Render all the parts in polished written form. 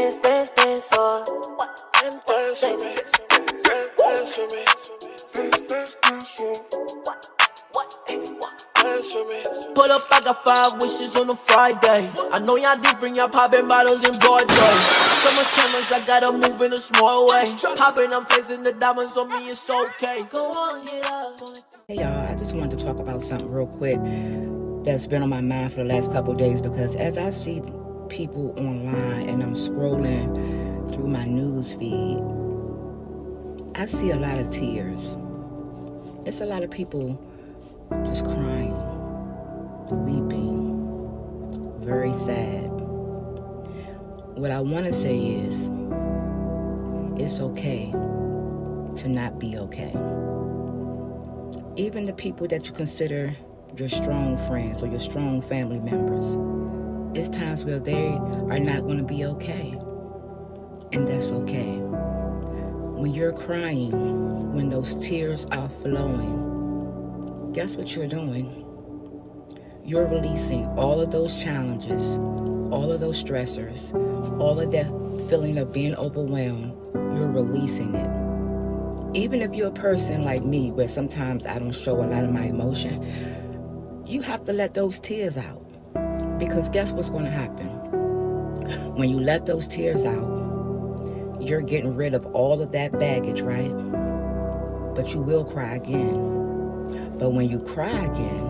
dance, dance, dance, oh. Dance with me, dance with me, dance with me. Pull up, I got 5 wishes on a Friday. I know y'all different, y'all popping bottles in Broadway. So much cameras, I gotta move in a small way. Popping, I'm placing the diamonds on me, it's okay. Go on, get up. Hey y'all, I just wanted to talk about something real quick that's been on my mind for the last couple of days, because as I see people online and I'm scrolling through my news feed, I see a lot of tears. It's a lot of people just crying, weeping, very sad. What I want to say is, it's okay to not be okay. Even the people that you consider your strong friends or your strong family members, it's times where they are not going to be okay. And that's okay. When you're crying, when those tears are flowing, guess what you're doing? You're releasing all of those challenges, all of those stressors, all of that feeling of being overwhelmed. You're releasing it. Even if you're a person like me, where sometimes I don't show a lot of my emotion, you have to let those tears out. Because guess what's going to happen? When you let those tears out, you're getting rid of all of that baggage, right? But you will cry again. But when you cry again,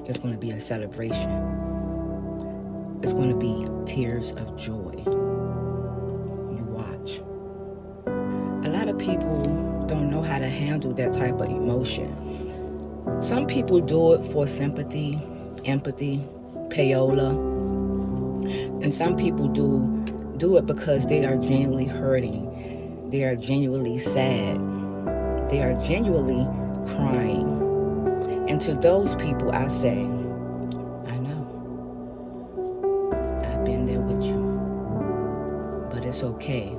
it's going to be a celebration. It's going to be tears of joy. You watch. A lot of people don't know how to handle that type of emotion. Some people do it for sympathy, empathy, payola. And some people do it because they are genuinely hurting. They are genuinely sad. They are genuinely crying. And to those people, I say, I know. I've been there with you. But it's okay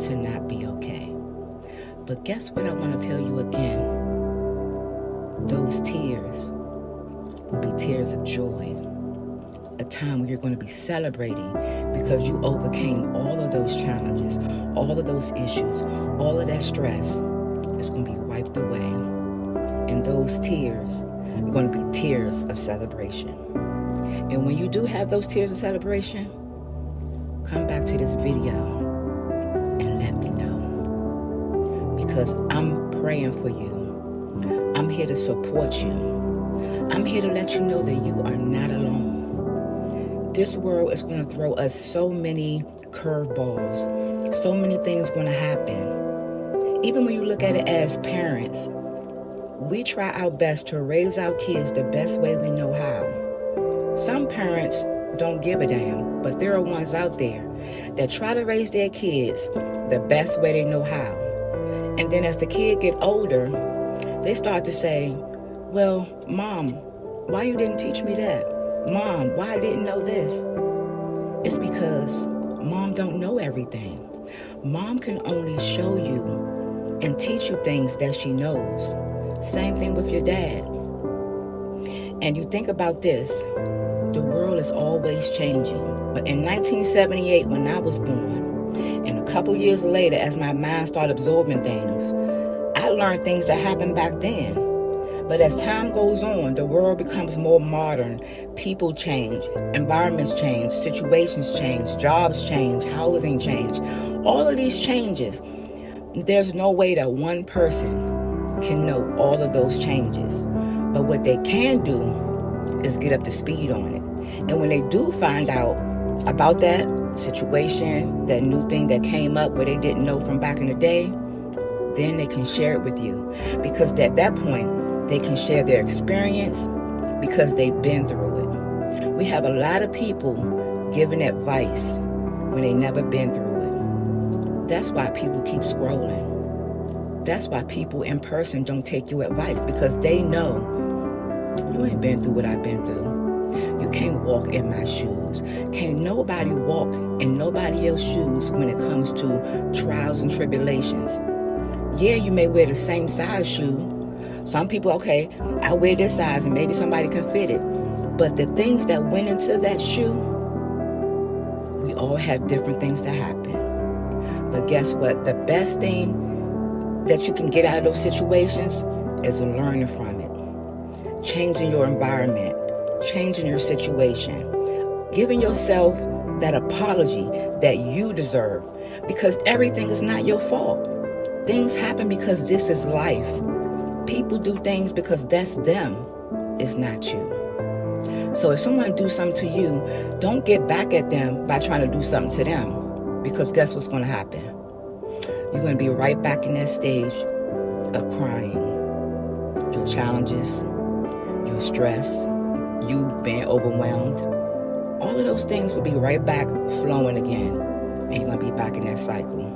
to not be okay. But guess what I want to tell you again? Those tears will be tears of joy. A time where you're going to be celebrating because you overcame all of those challenges, all of those issues, all of that stress. It's going to be wiped away. And those tears are going to be tears of celebration. And when you do have those tears of celebration, come back to this video and let me know. Because I'm praying for you. I'm here to support you. I'm here to let you know that you are not alone. This world is going to throw us so many curveballs. So many things going to happen. Even when you look at it as parents, we try our best to raise our kids the best way we know how. Some parents don't give a damn, but there are ones out there that try to raise their kids the best way they know how. And then as the kid get older, they start to say, well, Mom, why you didn't teach me that? Mom, why I didn't know this? It's because Mom don't know everything. Mom can only show you and teach you things that she knows. Same thing with your dad. And you think about this, the world is always changing. But in 1978, when I was born, and a couple years later, as my mind started absorbing things, I learned things that happened back then. But as time goes on, the world becomes more modern. People change, environments change, situations change, jobs change, housing change. All of these changes, there's no way that one person can know all of those changes. But what they can do is get up to speed on it. And when they do find out about that situation, that new thing that came up where they didn't know from back in the day, then they can share it with you. Because at that point, they can share their experience because they've been through it. We have a lot of people giving advice when they never been through it. That's why people keep scrolling. That's why people in person don't take your advice, because they know you ain't been through what I've been through. You can't walk in my shoes. Can't nobody walk in nobody else's shoes when it comes to trials and tribulations. Yeah, you may wear the same size shoe. Some people, okay, I wear this size and maybe somebody can fit it. But the things that went into that shoe, all have different things that happen. But guess what? The best thing that you can get out of those situations is learning from it. Changing your environment, changing your situation, giving yourself that apology that you deserve, because everything is not your fault. Things happen because this is life. People do things because that's them. It's not you. So if someone do something to you, don't get back at them by trying to do something to them, because guess what's going to happen? You're going to be right back in that stage of crying. Your challenges, your stress, you being overwhelmed, all of those things will be right back flowing again, and you're going to be back in that cycle.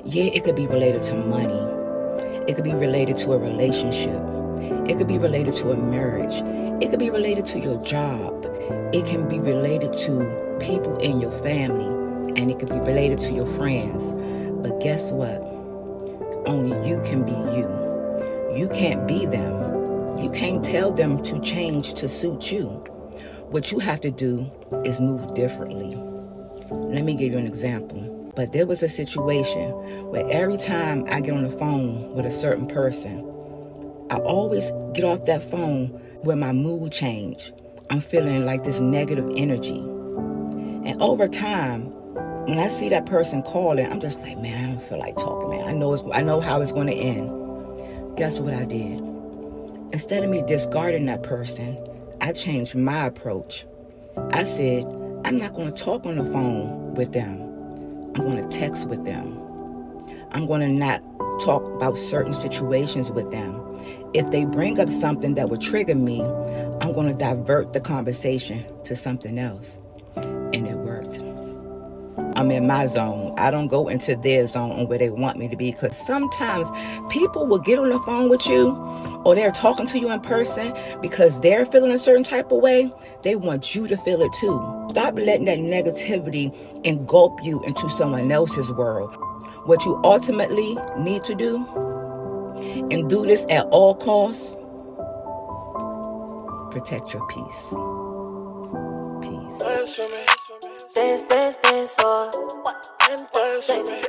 Yeah, it could be related to money. It could be related to a relationship. It could be related to a marriage. It could be related to your job. It can be related to people in your family, and it could be related to your friends. But guess what? Only you can be you. You can't be them. You can't tell them to change to suit you. What you have to do is move differently. Let me give you an example. But there was a situation where every time I get on the phone with a certain person, I always get off that phone where my mood change. I'm feeling like this negative energy. And over time, when I see that person calling, I'm just like, man, I don't feel like talking, man. I know how it's going to end. Guess what I did? Instead of me discarding that person, I changed my approach. I said, I'm not going to talk on the phone with them. I'm going to text with them. I'm going to not talk about certain situations with them. If they bring up something that would trigger me, I'm going to divert the conversation to something else. And it worked. I'm in my zone. I don't go into their zone where they want me to be, because sometimes people will get on the phone with you, or they're talking to you in person because they're feeling a certain type of way. They want you to feel it too. Stop letting that negativity engulf you into someone else's world. What you ultimately need to do, and do this at all costs, protect your peace. Peace. Dance for me. Dance, dance, dance, And dance for me.